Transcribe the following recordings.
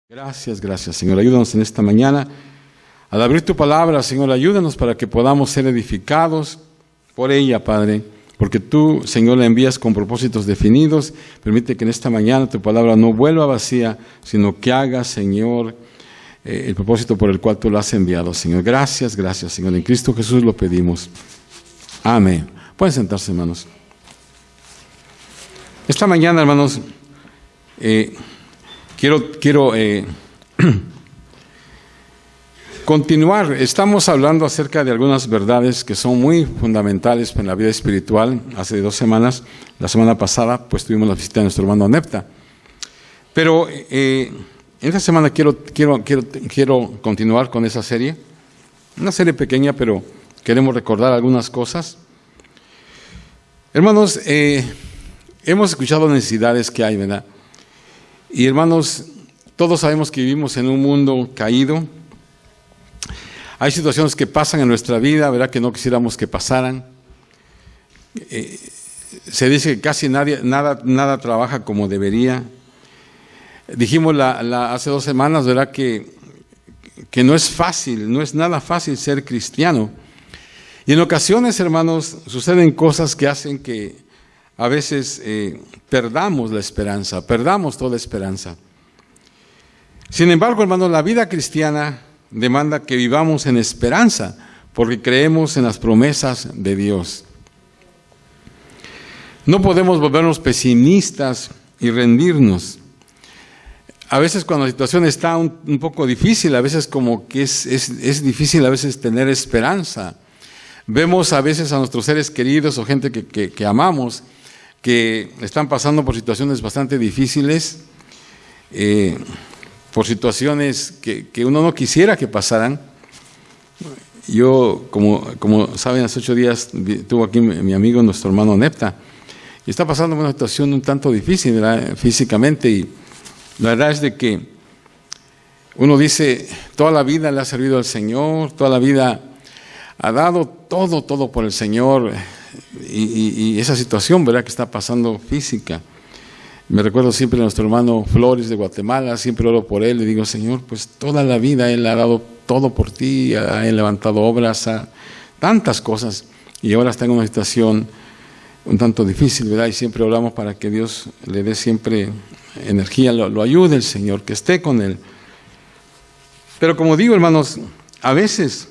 Gracias, Señor. Ayúdanos en esta mañana. Al abrir tu palabra, Señor, ayúdanos para que podamos ser edificados por ella, Padre. Porque tú, Señor, la envías con propósitos definidos. Permite que en esta mañana tu palabra no vuelva vacía, sino que haga, Señor, el propósito por el cual tú lo has enviado, Señor. Gracias, Señor. En Cristo Jesús lo pedimos. Amén. Pueden sentarse, hermanos. Esta mañana, hermanos, quiero continuar. Estamos hablando acerca de algunas verdades que son muy fundamentales en la vida espiritual. Hace 2 semanas, la semana pasada, pues tuvimos la visita de nuestro hermano Nepta. Pero en esta semana quiero continuar con esa serie. Una serie pequeña, pero queremos recordar algunas cosas. Hermanos, hemos escuchado necesidades que hay, ¿verdad? Y hermanos, todos sabemos que vivimos en un mundo caído. Hay situaciones que pasan en nuestra vida, ¿verdad?, que no quisiéramos que pasaran. Se dice que casi nada trabaja como debería. Dijimos hace 2 semanas, ¿verdad?, que no es fácil, no es nada fácil ser cristiano. Y en ocasiones, hermanos, suceden cosas que hacen que a veces perdamos la esperanza, perdamos toda esperanza. Sin embargo, hermanos, la vida cristiana demanda que vivamos en esperanza, porque creemos en las promesas de Dios. No podemos volvernos pesimistas y rendirnos. A veces cuando la situación está un poco difícil, a veces como que es difícil a veces tener esperanza. Vemos a veces a nuestros seres queridos o gente que amamos, que están pasando por situaciones bastante difíciles, por situaciones que uno no quisiera que pasaran. Yo, como saben, hace 8 días tuvo aquí mi amigo, nuestro hermano Nepta, y está pasando una situación un tanto difícil, ¿verdad?, físicamente, y la verdad es de que uno dice, toda la vida le ha servido al Señor, toda la vida ha dado todo por el Señor, y esa situación, ¿verdad?, que está pasando física. Me recuerdo siempre a nuestro hermano Flores de Guatemala, siempre oro por él, le digo, Señor, pues toda la vida Él ha dado todo por ti, ha levantado obras, tantas cosas, y ahora está en una situación un tanto difícil, ¿verdad? Y siempre oramos para que Dios le dé siempre energía, lo ayude el Señor, que esté con él. Pero como digo, hermanos, a veces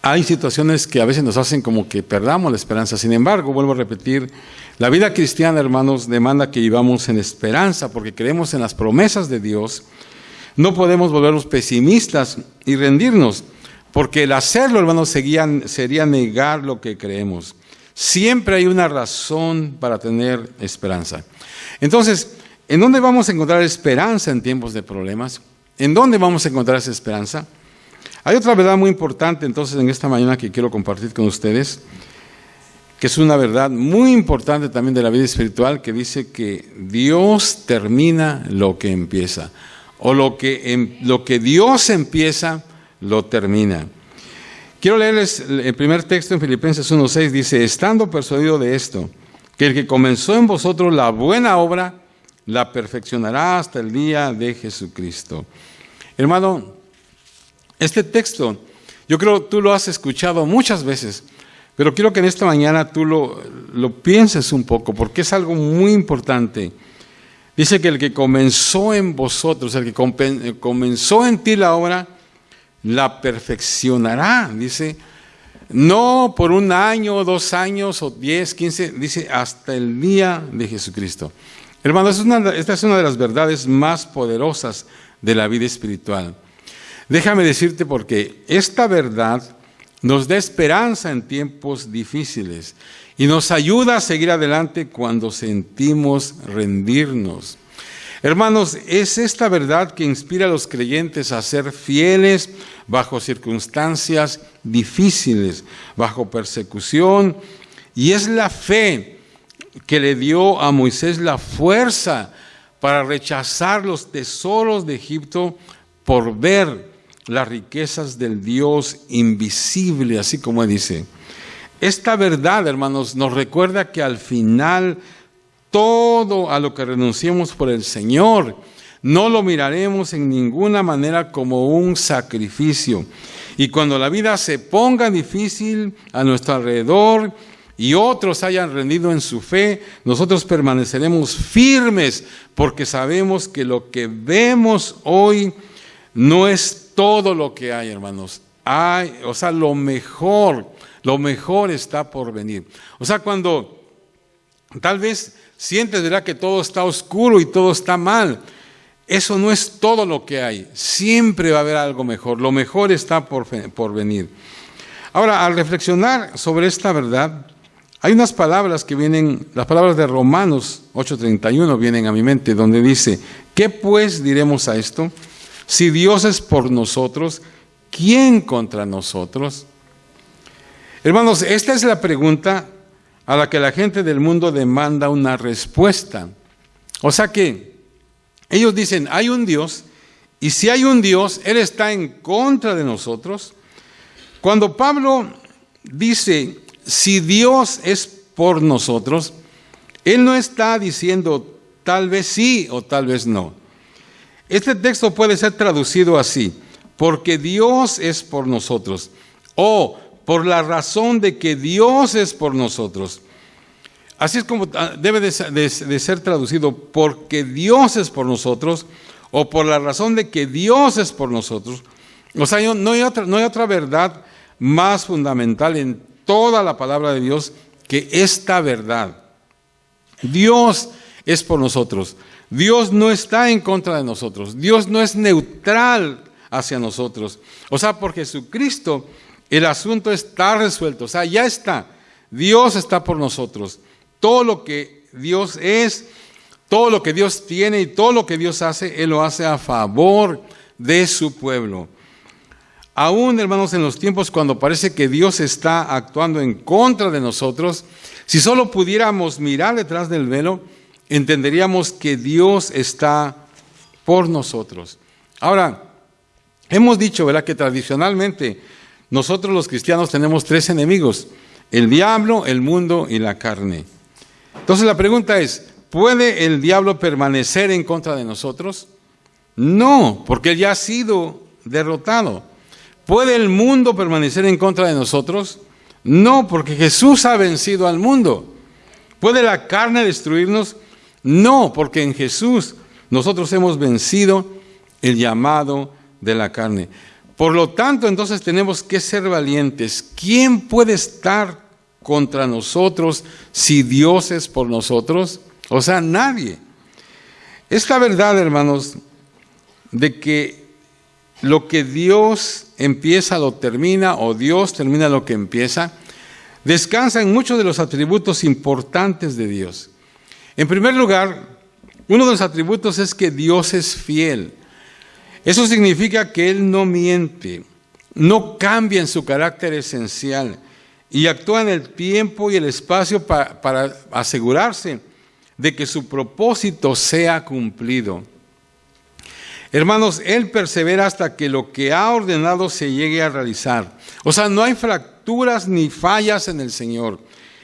hay situaciones que a veces nos hacen como que perdamos la esperanza. Sin embargo, vuelvo a repetir, la vida cristiana, hermanos, demanda que vivamos en esperanza, porque creemos en las promesas de Dios. No podemos volvernos pesimistas y rendirnos, porque el hacerlo, hermanos, sería negar lo que creemos. Siempre hay una razón para tener esperanza. Entonces, ¿en dónde vamos a encontrar esperanza en tiempos de problemas? ¿En dónde vamos a encontrar esa esperanza? Hay otra verdad muy importante, entonces, en esta mañana que quiero compartir con ustedes, que es una verdad muy importante también de la vida espiritual, que dice que Dios termina lo que empieza, o lo que Dios empieza, lo termina. Quiero leerles el primer texto en Filipenses 1:6, dice, estando persuadido de esto, que el que comenzó en vosotros la buena obra, la perfeccionará hasta el día de Jesucristo. Hermano, este texto, yo creo que tú lo has escuchado muchas veces, pero quiero que en esta mañana tú lo pienses un poco, porque es algo muy importante. Dice que el que comenzó en vosotros, el que comenzó en ti la obra, la perfeccionará. Dice, no por 1 año, 2 años, o 10, 15, dice hasta el día de Jesucristo. Hermano, esta es una de las verdades más poderosas de la vida espiritual. Déjame decirte, porque esta verdad nos da esperanza en tiempos difíciles y nos ayuda a seguir adelante cuando sentimos rendirnos. Hermanos, es esta verdad que inspira a los creyentes a ser fieles bajo circunstancias difíciles, bajo persecución, y es la fe que le dio a Moisés la fuerza para rechazar los tesoros de Egipto por ver las riquezas del Dios invisible, así como dice. Esta verdad, hermanos, nos recuerda que al final todo a lo que renunciemos por el Señor no lo miraremos en ninguna manera como un sacrificio. Y cuando la vida se ponga difícil a nuestro alrededor y otros hayan rendido en su fe, nosotros permaneceremos firmes porque sabemos que lo que vemos hoy no es todo lo que hay, hermanos. Lo mejor está por venir. O sea, cuando tal vez sientes, ¿verdad?, que todo está oscuro y todo está mal, eso no es todo lo que hay. Siempre va a haber algo mejor. Lo mejor está por venir. Ahora, al reflexionar sobre esta verdad, hay unas palabras que vienen, las palabras de Romanos 8:31 vienen a mi mente, donde dice: ¿qué pues diremos a esto? Si Dios es por nosotros, ¿quién contra nosotros? Hermanos, esta es la pregunta a la que la gente del mundo demanda una respuesta. O sea que ellos dicen, hay un Dios, y si hay un Dios, Él está en contra de nosotros. Cuando Pablo dice, si Dios es por nosotros, Él no está diciendo tal vez sí o tal vez no. Este texto puede ser traducido así: porque Dios es por nosotros, o por la razón de que Dios es por nosotros. Así es como debe de ser traducido: porque Dios es por nosotros, o por la razón de que Dios es por nosotros. O sea, no hay otra verdad más fundamental en toda la palabra de Dios que esta verdad. Dios es por nosotros. Dios no está en contra de nosotros. Dios no es neutral hacia nosotros. O sea, por Jesucristo el asunto está resuelto. O sea, ya está. Dios está por nosotros. Todo lo que Dios es, todo lo que Dios tiene y todo lo que Dios hace, Él lo hace a favor de su pueblo. Aún, hermanos, en los tiempos cuando parece que Dios está actuando en contra de nosotros, si solo pudiéramos mirar detrás del velo, entenderíamos que Dios está por nosotros. Ahora, hemos dicho, ¿verdad?, que tradicionalmente nosotros los cristianos tenemos 3 enemigos: el diablo, el mundo y la carne. Entonces la pregunta es, ¿puede el diablo permanecer en contra de nosotros? No, porque él ya ha sido derrotado. ¿Puede el mundo permanecer en contra de nosotros? No, porque Jesús ha vencido al mundo. ¿Puede la carne destruirnos? No, porque en Jesús nosotros hemos vencido el llamado de la carne. Por lo tanto, entonces tenemos que ser valientes. ¿Quién puede estar contra nosotros si Dios es por nosotros? O sea, nadie. Esta verdad, hermanos, de que lo que Dios empieza lo termina, o Dios termina lo que empieza, descansa en muchos de los atributos importantes de Dios. En primer lugar, uno de los atributos es que Dios es fiel. Eso significa que Él no miente, no cambia en su carácter esencial y actúa en el tiempo y el espacio para asegurarse de que su propósito sea cumplido. Hermanos, Él persevera hasta que lo que ha ordenado se llegue a realizar. O sea, no hay fracturas ni fallas en el Señor.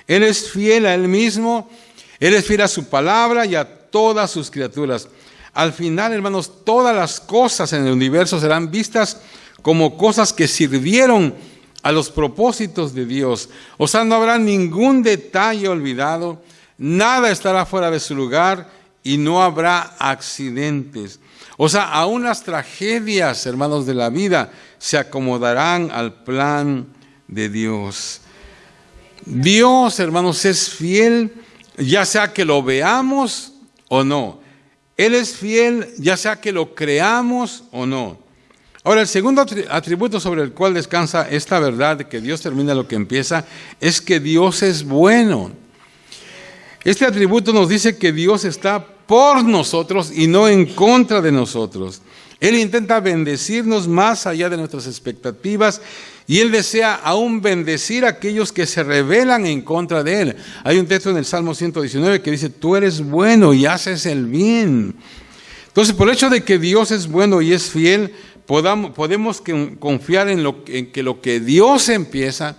Él es fiel a Él mismo, Él es fiel a su palabra y a todas sus criaturas. Al final, hermanos, todas las cosas en el universo serán vistas como cosas que sirvieron a los propósitos de Dios. O sea, no habrá ningún detalle olvidado, nada estará fuera de su lugar y no habrá accidentes. O sea, aún las tragedias, hermanos, de la vida se acomodarán al plan de Dios. Dios, hermanos, es fiel, ya sea que lo veamos o no. Él es fiel, ya sea que lo creamos o no. Ahora, el segundo atributo sobre el cual descansa esta verdad de que Dios termina lo que empieza, es que Dios es bueno. Este atributo nos dice que Dios está por nosotros y no en contra de nosotros. Él intenta bendecirnos más allá de nuestras expectativas y Él desea aún bendecir a aquellos que se rebelan en contra de Él. Hay un texto en el Salmo 119 que dice, tú eres bueno y haces el bien. Entonces, por el hecho de que Dios es bueno y es fiel, podemos confiar en que lo que Dios empieza,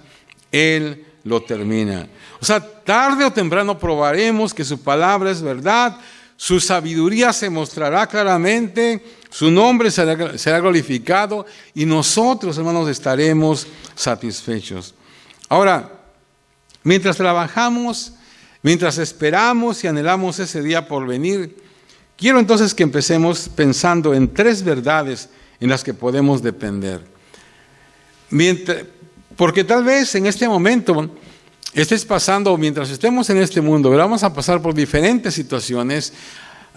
Él lo termina. O sea, tarde o temprano probaremos que su palabra es verdad, su sabiduría se mostrará claramente, su nombre será glorificado y nosotros, hermanos, estaremos satisfechos. Ahora, mientras trabajamos, mientras esperamos y anhelamos ese día por venir, quiero entonces que empecemos pensando en 3 verdades en las que podemos depender. Porque tal vez en este momento estés pasando, mientras estemos en este mundo, vamos a pasar por diferentes situaciones,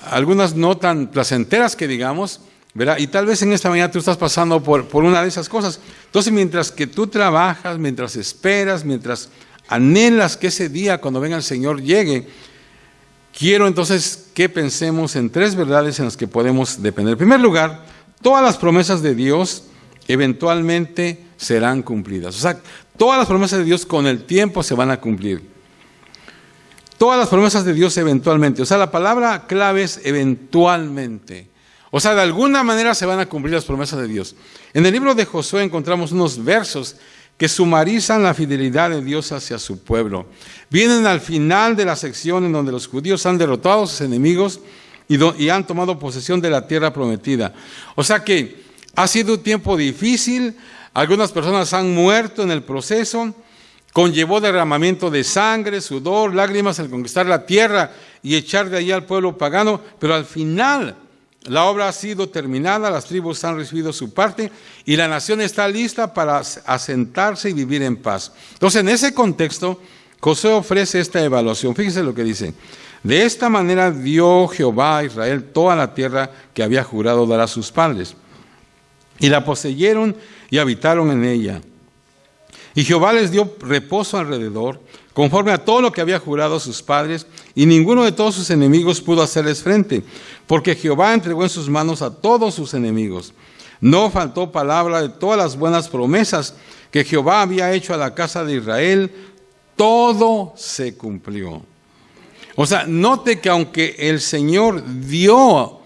algunas no tan placenteras que digamos, ¿verdad? Y tal vez en esta mañana tú estás pasando por una de esas cosas. Entonces, mientras que tú trabajas, mientras esperas, mientras anhelas que ese día, cuando venga el Señor, llegue, quiero entonces que pensemos en 3 verdades en las que podemos depender. En primer lugar, todas las promesas de Dios eventualmente serán cumplidas. O sea, todas las promesas de Dios con el tiempo se van a cumplir. Todas las promesas de Dios eventualmente. O sea, la palabra clave es eventualmente. O sea, de alguna manera se van a cumplir las promesas de Dios. En el libro de Josué encontramos unos versos que sumarizan la fidelidad de Dios hacia su pueblo. Vienen al final de la sección en donde los judíos han derrotado a sus enemigos y han tomado posesión de la tierra prometida. O sea que ha sido un tiempo difícil, algunas personas han muerto en el proceso, conllevó derramamiento de sangre, sudor, lágrimas al conquistar la tierra y echar de allí al pueblo pagano, pero al final la obra ha sido terminada, las tribus han recibido su parte y la nación está lista para asentarse y vivir en paz. Entonces, en ese contexto, Josué ofrece esta evaluación. Fíjese lo que dice. De esta manera dio Jehová a Israel toda la tierra que había jurado dar a sus padres. Y la poseyeron y habitaron en ella. Y Jehová les dio reposo alrededor, conforme a todo lo que había jurado a sus padres, y ninguno de todos sus enemigos pudo hacerles frente, porque Jehová entregó en sus manos a todos sus enemigos. No faltó palabra de todas las buenas promesas que Jehová había hecho a la casa de Israel, todo se cumplió. O sea, note que aunque el Señor dio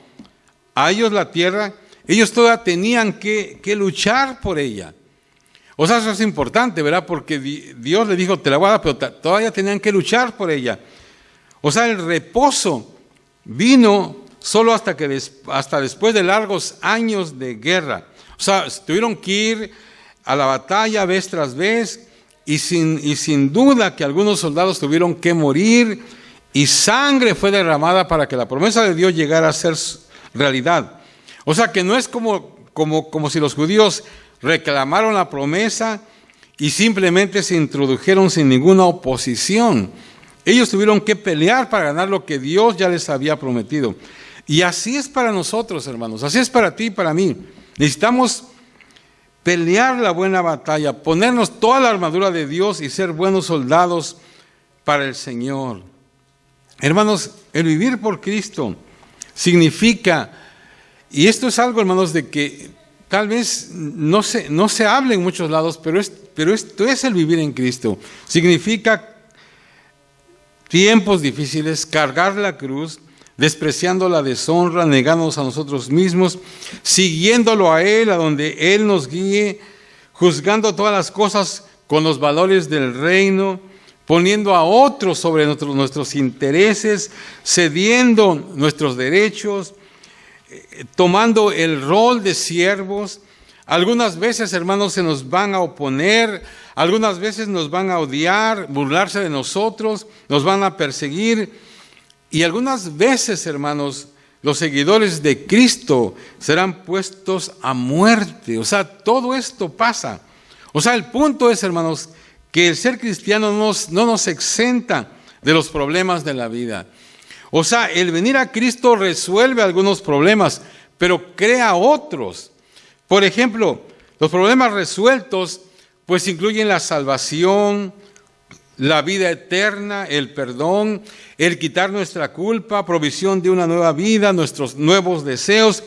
a ellos la tierra, ellos todavía tenían que luchar por ella. O sea, eso es importante, ¿verdad? Porque Dios le dijo, te la voy a dar, pero todavía tenían que luchar por ella. O sea, el reposo vino solo hasta después de largos años de guerra. O sea, tuvieron que ir a la batalla vez tras vez y sin duda que algunos soldados tuvieron que morir y sangre fue derramada para que la promesa de Dios llegara a ser realidad. O sea, que no es como si los judíos reclamaron la promesa y simplemente se introdujeron sin ninguna oposición. Ellos tuvieron que pelear para ganar lo que Dios ya les había prometido. Y así es para nosotros, hermanos, así es para ti y para mí. Necesitamos pelear la buena batalla, ponernos toda la armadura de Dios y ser buenos soldados para el Señor. Hermanos, el vivir por Cristo significa, y esto es algo, hermanos, de que tal vez no se hable en muchos lados, pero esto es el vivir en Cristo. Significa tiempos difíciles, cargar la cruz, despreciando la deshonra, negándonos a nosotros mismos, siguiéndolo a Él, a donde Él nos guíe, juzgando todas las cosas con los valores del reino, poniendo a otros sobre nuestros intereses, cediendo nuestros derechos, tomando el rol de siervos. Algunas veces, hermanos, se nos van a oponer, algunas veces nos van a odiar, burlarse de nosotros, nos van a perseguir. Y algunas veces, hermanos, los seguidores de Cristo serán puestos a muerte. O sea, todo esto pasa. O sea, el punto es, hermanos, que el ser cristiano no nos exenta de los problemas de la vida. O sea, el venir a Cristo resuelve algunos problemas, pero crea otros. Por ejemplo, los problemas resueltos pues incluyen la salvación, la vida eterna, el perdón, el quitar nuestra culpa, provisión de una nueva vida, nuestros nuevos deseos,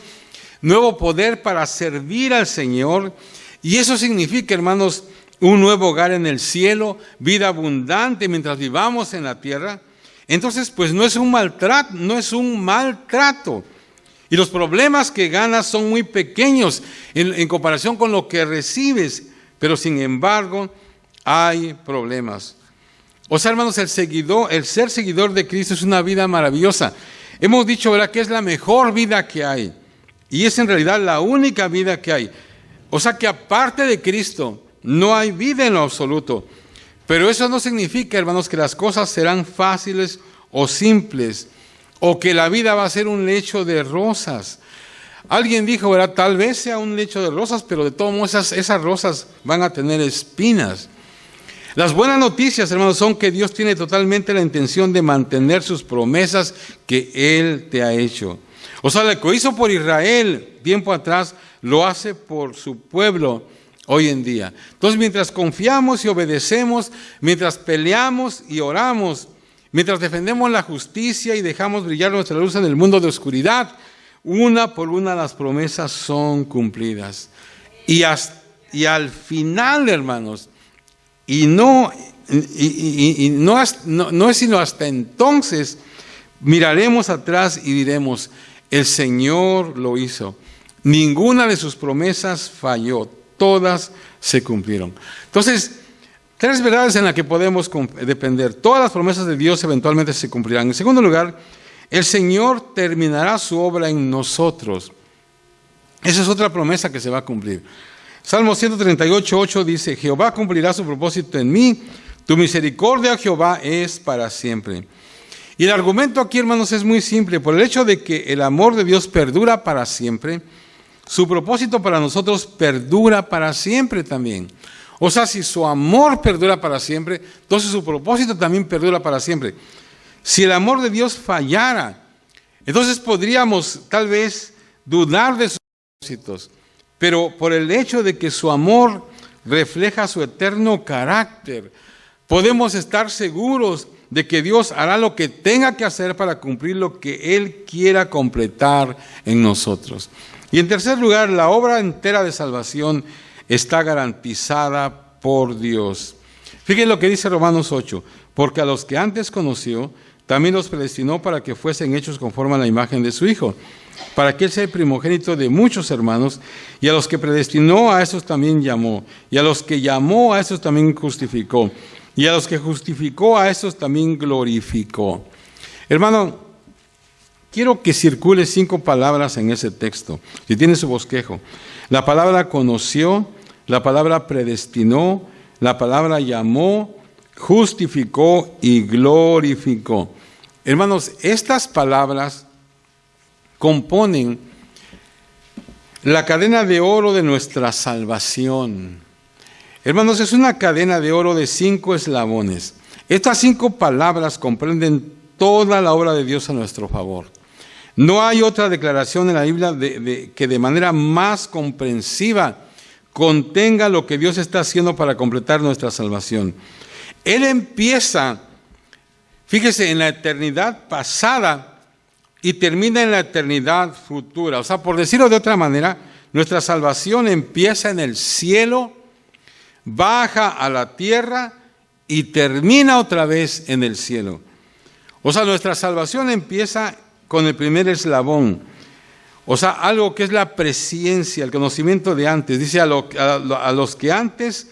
nuevo poder para servir al Señor. Y eso significa, hermanos, un nuevo hogar en el cielo, vida abundante mientras vivamos en la tierra. Entonces, pues no es un maltrato. Y los problemas que ganas son muy pequeños en comparación con lo que recibes, pero sin embargo hay problemas. O sea, hermanos, el ser seguidor de Cristo es una vida maravillosa. Hemos dicho, ¿verdad?, que es la mejor vida que hay. Y es en realidad la única vida que hay. O sea que aparte de Cristo no hay vida en lo absoluto. Pero eso no significa, hermanos, que las cosas serán fáciles o simples, o que la vida va a ser un lecho de rosas. Alguien dijo, ¿verdad?, tal vez sea un lecho de rosas, pero de todos modos esas rosas van a tener espinas. Las buenas noticias, hermanos, son que Dios tiene totalmente la intención de mantener sus promesas que Él te ha hecho. O sea, lo que hizo por Israel tiempo atrás, lo hace por su pueblo hoy en día. Entonces, mientras confiamos y obedecemos, mientras peleamos y oramos, mientras defendemos la justicia y dejamos brillar nuestra luz en el mundo de oscuridad, una por una las promesas son cumplidas. Y al final, hermanos, no es sino hasta entonces, miraremos atrás y diremos, el Señor lo hizo. Ninguna de sus promesas falló, todas se cumplieron. Entonces, tres verdades en las que podemos depender. Todas las promesas de Dios eventualmente se cumplirán. En segundo lugar, el Señor terminará su obra en nosotros. Esa es otra promesa que se va a cumplir. Salmo 138:8 dice, Jehová cumplirá su propósito en mí, tu misericordia, Jehová, es para siempre. Y el argumento aquí, hermanos, es muy simple. Por el hecho de que el amor de Dios perdura para siempre, su propósito para nosotros perdura para siempre también. O sea, si su amor perdura para siempre, entonces su propósito también perdura para siempre. Si el amor de Dios fallara, entonces podríamos tal vez dudar de sus propósitos. Pero por el hecho de que su amor refleja su eterno carácter, podemos estar seguros de que Dios hará lo que tenga que hacer para cumplir lo que Él quiera completar en nosotros. Y en tercer lugar, la obra entera de salvación está garantizada por Dios. Fíjense lo que dice Romanos 8, porque a los que antes conoció, también los predestinó para que fuesen hechos conforme a la imagen de su Hijo, para que Él sea el primogénito de muchos hermanos, y a los que predestinó a esos también llamó, y a los que llamó a esos también justificó, y a los que justificó a esos también glorificó. Hermano, quiero que circule 5 palabras en ese texto, si tiene su bosquejo. La palabra conoció, la palabra predestinó, la palabra llamó, justificó y glorificó. Hermanos, estas palabras componen la cadena de oro de nuestra salvación. Hermanos, es una cadena de oro de 5 eslabones. Estas 5 palabras comprenden toda la obra de Dios a nuestro favor. No hay otra declaración en la Biblia que de manera más comprensiva contenga lo que Dios está haciendo para completar nuestra salvación. Él empieza, fíjese, en la eternidad pasada y termina en la eternidad futura. O sea, por decirlo de otra manera, nuestra salvación empieza en el cielo, baja a la tierra y termina otra vez en el cielo. O sea, nuestra salvación empieza con el primer eslabón. O sea, algo que es la presciencia, el conocimiento de antes. Dice a los que antes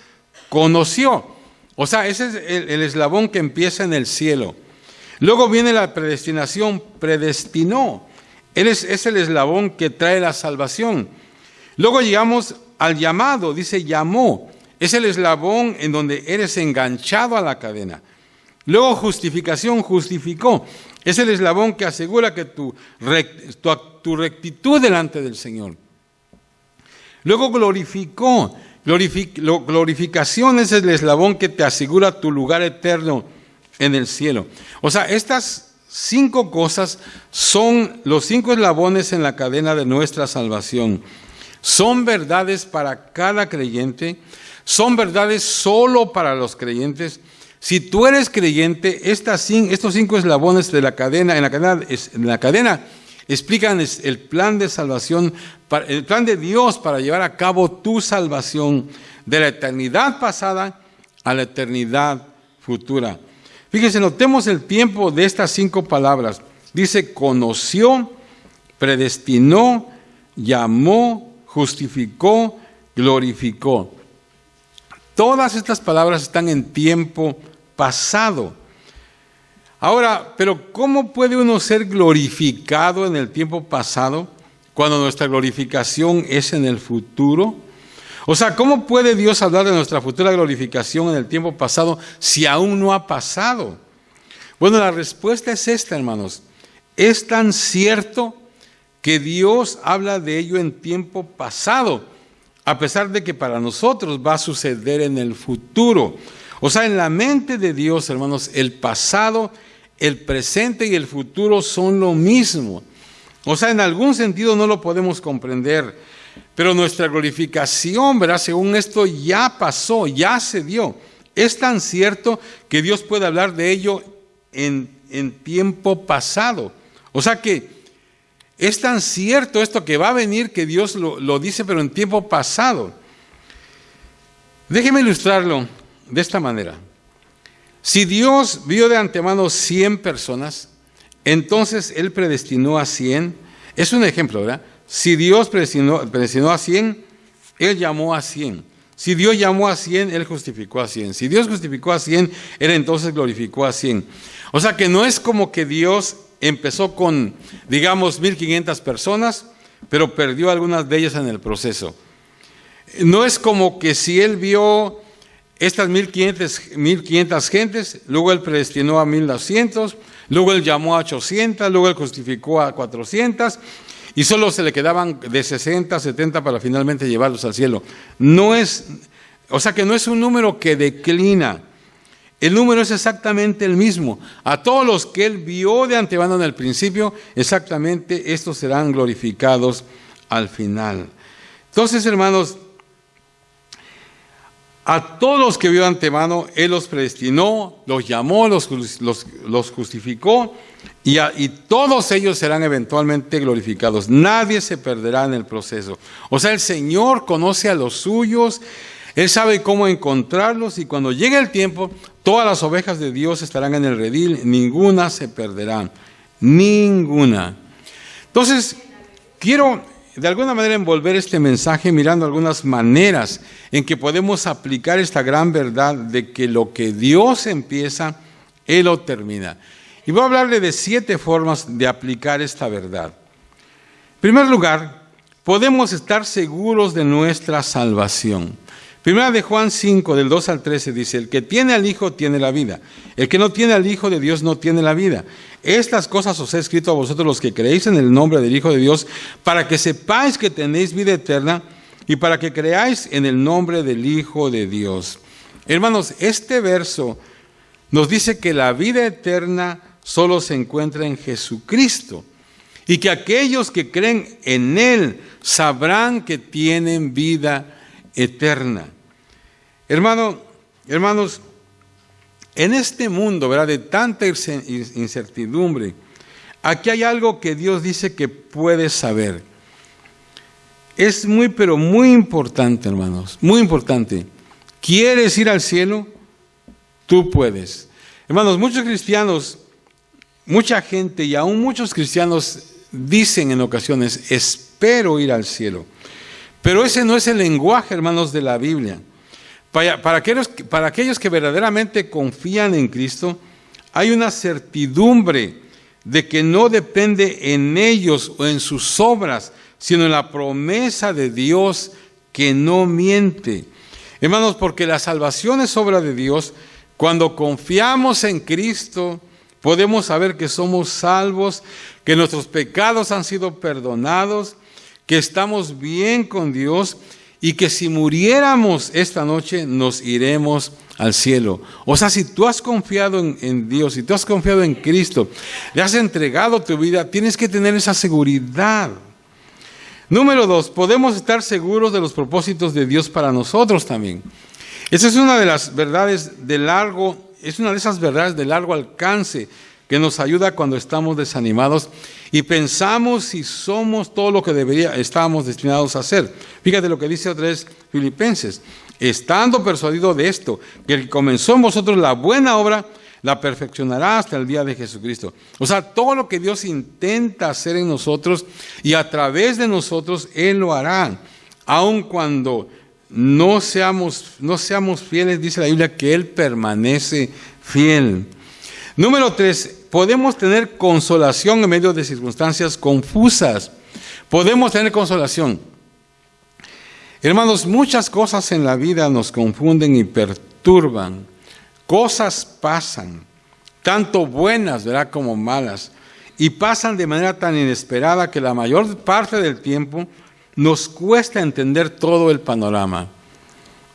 conoció. O sea, ese es el eslabón que empieza en el cielo. Luego viene la predestinación, predestinó. Él es el eslabón que trae la salvación. Luego llegamos al llamado, dice llamó. Es el eslabón en donde eres enganchado a la cadena. Luego justificación, justificó. Es el eslabón que asegura que tu rectitud delante del Señor. Luego glorificó. Glorificación es el eslabón que te asegura tu lugar eterno en el cielo. O sea, estas 5 cosas son los 5 eslabones en la cadena de nuestra salvación. Son verdades para cada creyente, son verdades solo para los creyentes. Si tú eres creyente, estos 5 eslabones de la cadena, en la cadena explican el plan de salvación, el plan de Dios para llevar a cabo tu salvación de la eternidad pasada a la eternidad futura. Fíjense, notemos el tiempo de estas 5 palabras. Dice, conoció, predestinó, llamó, justificó, glorificó. Todas estas palabras están en tiempo pasado. Ahora, pero ¿cómo puede uno ser glorificado en el tiempo pasado cuando nuestra glorificación es en el futuro? O sea, ¿cómo puede Dios hablar de nuestra futura glorificación en el tiempo pasado si aún no ha pasado? Bueno, la respuesta es esta, hermanos. Es tan cierto que Dios habla de ello en tiempo pasado, a pesar de que para nosotros va a suceder en el futuro. O sea, en la mente de Dios, hermanos, el pasado, el presente y el futuro son lo mismo. O sea, en algún sentido no lo podemos comprender, pero nuestra glorificación, ¿verdad? Según esto ya pasó, ya se dio. Es tan cierto que Dios puede hablar de ello en tiempo pasado. O sea que es tan cierto esto que va a venir que Dios lo dice, pero en tiempo pasado. Déjeme ilustrarlo de esta manera. Si Dios vio de antemano 100 personas, entonces Él predestinó a 100. Es un ejemplo, ¿verdad? Si Dios predestinó a 100, Él llamó a 100. Si Dios llamó a 100, Él justificó a 100. Si Dios justificó a 100, Él entonces glorificó a 100. O sea que no es como que Dios empezó con, digamos, 1,500 personas, pero perdió algunas de ellas en el proceso. No es como que si Él vio estas 1,500 gentes, luego Él predestinó a 1,200, luego Él llamó a 800, luego Él justificó a 400, y solo se le quedaban de 60, 70 para finalmente llevarlos al cielo. No es, o sea que no es un número que declina. El número es exactamente el mismo. A todos los que Él vio de antemano en el principio, exactamente estos serán glorificados al final. Entonces, hermanos, a todos los que vio de antemano, Él los predestinó, los llamó, los justificó, y todos ellos serán eventualmente glorificados. Nadie se perderá en el proceso. O sea, el Señor conoce a los suyos, Él sabe cómo encontrarlos, y cuando llegue el tiempo, todas las ovejas de Dios estarán en el redil, ninguna se perderá, ninguna. Entonces, quiero de alguna manera envolver este mensaje mirando algunas maneras en que podemos aplicar esta gran verdad de que lo que Dios empieza, Él lo termina. Y voy a hablarle de 7 formas de aplicar esta verdad. En primer lugar, podemos estar seguros de nuestra salvación. Primera de Juan 5, del 2 al 13, dice: el que tiene al Hijo tiene la vida. El que no tiene al Hijo de Dios no tiene la vida. Estas cosas os he escrito a vosotros los que creéis en el nombre del Hijo de Dios, para que sepáis que tenéis vida eterna y para que creáis en el nombre del Hijo de Dios. Hermanos, este verso nos dice que la vida eterna solo se encuentra en Jesucristo y que aquellos que creen en Él sabrán que tienen vida eterna. Hermanos, en este mundo, ¿verdad?, de tanta incertidumbre, aquí hay algo que Dios dice que puedes saber. Es pero muy importante, hermanos, muy importante. ¿Quieres ir al cielo? Tú puedes. Hermanos, muchos cristianos, mucha gente y aún muchos cristianos dicen en ocasiones: espero ir al cielo. Pero ese no es el lenguaje, hermanos, de la Biblia. Para aquellos que verdaderamente confían en Cristo, hay una certidumbre de que no depende en ellos o en sus obras, sino en la promesa de Dios que no miente. Hermanos, porque la salvación es obra de Dios. Cuando confiamos en Cristo, podemos saber que somos salvos, que nuestros pecados han sido perdonados, que estamos bien con Dios y que si muriéramos esta noche nos iremos al cielo. O sea, si tú has confiado en Dios, si tú has confiado en Cristo, le has entregado tu vida, tienes que tener esa seguridad. Número 2, podemos estar seguros de los propósitos de Dios para nosotros también. Esa es una de las verdades es una de esas verdades de largo alcance que nos ayuda cuando estamos desanimados y pensamos si somos todo lo que estábamos destinados a ser. Fíjate lo que dice otra vez Filipenses: estando persuadido de esto, que el que comenzó en vosotros la buena obra, la perfeccionará hasta el día de Jesucristo. O sea, todo lo que Dios intenta hacer en nosotros y a través de nosotros, Él lo hará. Aun cuando no seamos fieles, dice la Biblia que Él permanece fiel. Número 3, podemos tener consolación en medio de circunstancias confusas. Podemos tener consolación. Hermanos, muchas cosas en la vida nos confunden y perturban. Cosas pasan, tanto buenas, ¿verdad?, como malas, y pasan de manera tan inesperada que la mayor parte del tiempo nos cuesta entender todo el panorama.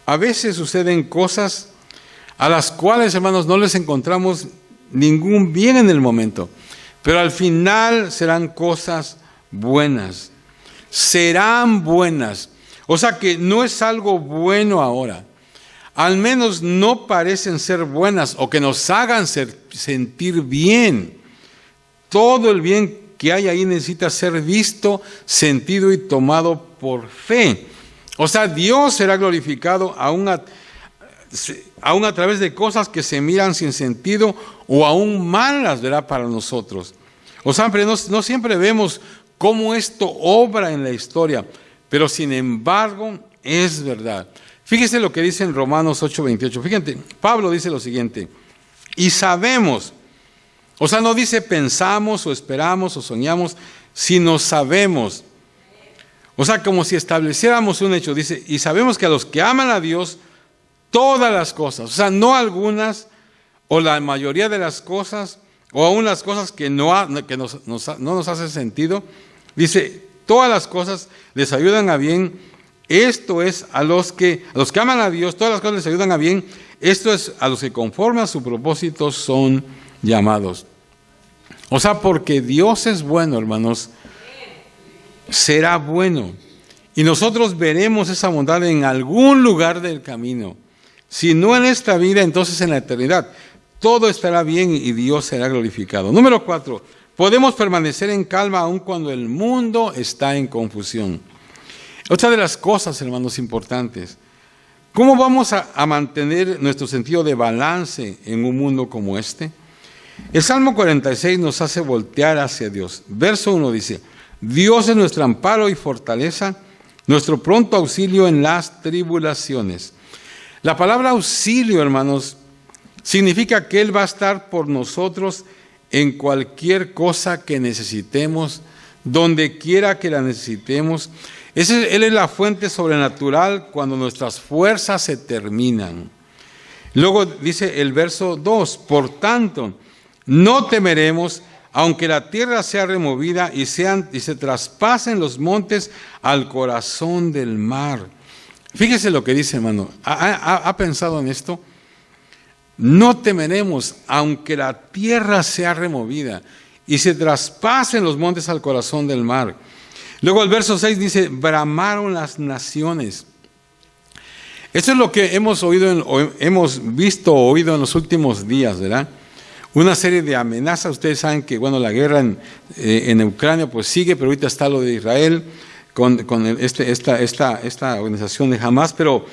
A veces suceden cosas a las cuales, hermanos, no les encontramos ningún bien en el momento, pero al final serán cosas buenas, serán buenas. O sea que no es algo bueno ahora, al menos no parecen ser buenas o que nos hagan sentir bien. Todo el bien que hay ahí necesita ser visto, sentido y tomado por fe. O sea, Dios será glorificado aún a través de cosas que se miran sin sentido o aún malas, ¿verdad?, para nosotros. O sea, no siempre vemos cómo esto obra en la historia, pero sin embargo es verdad. Fíjese lo que dice en Romanos 8:28. Fíjate, Pablo dice lo siguiente: y sabemos, o sea, no dice pensamos o esperamos o soñamos, sino sabemos. O sea, como si estableciéramos un hecho. Dice, y sabemos que a los que aman a Dios, todas las cosas, o sea, no algunas, o la mayoría de las cosas, o aún las cosas que no nos hacen sentido, dice, todas las cosas les ayudan a bien. Esto es a los que aman a Dios, todas las cosas les ayudan a bien. Esto es a los que conforme a su propósito son llamados. O sea, porque Dios es bueno, hermanos, será bueno. Y nosotros veremos esa bondad en algún lugar del camino. Si no en esta vida, entonces en la eternidad. Todo estará bien y Dios será glorificado. Número 4, podemos permanecer en calma aun cuando el mundo está en confusión. Otra de las cosas, hermanos, importantes. ¿Cómo vamos a mantener nuestro sentido de balance en un mundo como este? El Salmo 46 nos hace voltear hacia Dios. Verso 1 dice, Dios es nuestro amparo y fortaleza, nuestro pronto auxilio en las tribulaciones. La palabra auxilio, hermanos, significa que Él va a estar por nosotros en cualquier cosa que necesitemos, donde quiera que la necesitemos. Él es la fuente sobrenatural cuando nuestras fuerzas se terminan. Luego dice el verso 2, por tanto, no temeremos, aunque la tierra sea removida y se traspasen los montes al corazón del mar. Fíjese lo que dice, hermano. ¿Ha pensado en esto? No temeremos, aunque la tierra sea removida y se traspasen los montes al corazón del mar. Luego el verso 6 dice, bramaron las naciones. Esto es lo que hemos visto o oído en los últimos días, ¿verdad? Una serie de amenazas. Ustedes saben que, bueno, la guerra en Ucrania pues sigue, pero ahorita está lo de Israel con esta organización de Hamas, pero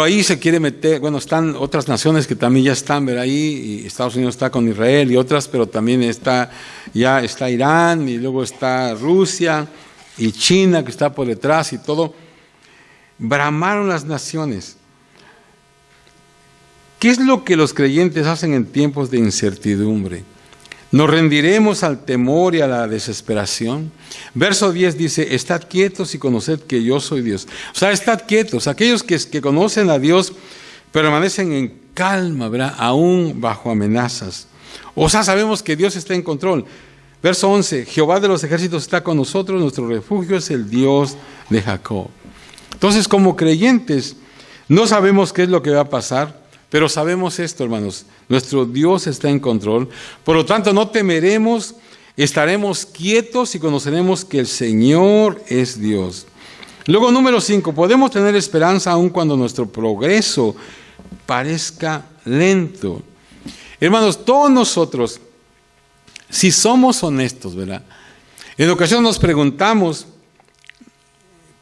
ahí se quiere meter, bueno, están otras naciones que también ya están, ¿verdad? Ahí, y Estados Unidos está con Israel y otras, pero también está Irán y luego está Rusia y China que está por detrás y todo. Bramaron las naciones. ¿Qué es lo que los creyentes hacen en tiempos de incertidumbre? ¿Nos rendiremos al temor y a la desesperación? Verso 10 dice, estad quietos y conoced que yo soy Dios. O sea, estad quietos. Aquellos que conocen a Dios permanecen en calma, ¿verdad? Aún bajo amenazas. O sea, sabemos que Dios está en control. Verso 11, Jehová de los ejércitos está con nosotros, nuestro refugio es el Dios de Jacob. Entonces, como creyentes, no sabemos qué es lo que va a pasar, pero sabemos esto, hermanos, nuestro Dios está en control. Por lo tanto, no temeremos, estaremos quietos y conoceremos que el Señor es Dios. Luego, número 5, podemos tener esperanza aun cuando nuestro progreso parezca lento. Hermanos, todos nosotros, si somos honestos, ¿verdad? En ocasiones nos preguntamos,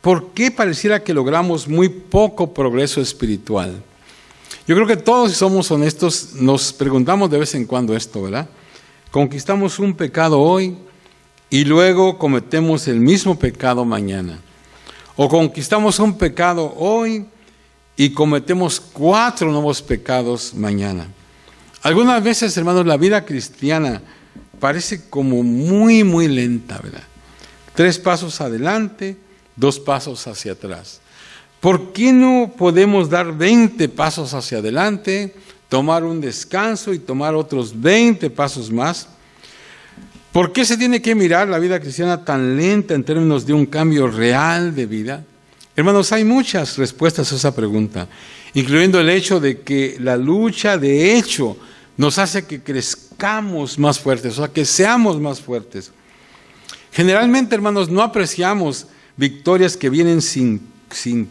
¿por qué pareciera que logramos muy poco progreso espiritual? Yo creo que todos, si somos honestos, nos preguntamos de vez en cuando esto, ¿verdad? Conquistamos un pecado hoy y luego cometemos el mismo pecado mañana. O conquistamos un pecado hoy y cometemos 4 nuevos pecados mañana. Algunas veces, hermanos, la vida cristiana parece como muy, muy lenta, ¿verdad? 3 pasos adelante, 2 pasos hacia atrás. ¿Por qué no podemos dar 20 pasos hacia adelante, tomar un descanso y tomar otros 20 pasos más? ¿Por qué se tiene que mirar la vida cristiana tan lenta en términos de un cambio real de vida? Hermanos, hay muchas respuestas a esa pregunta, incluyendo el hecho de que la lucha de hecho nos hace que crezcamos más fuertes, o sea, que seamos más fuertes. Generalmente, hermanos, no apreciamos victorias que vienen sin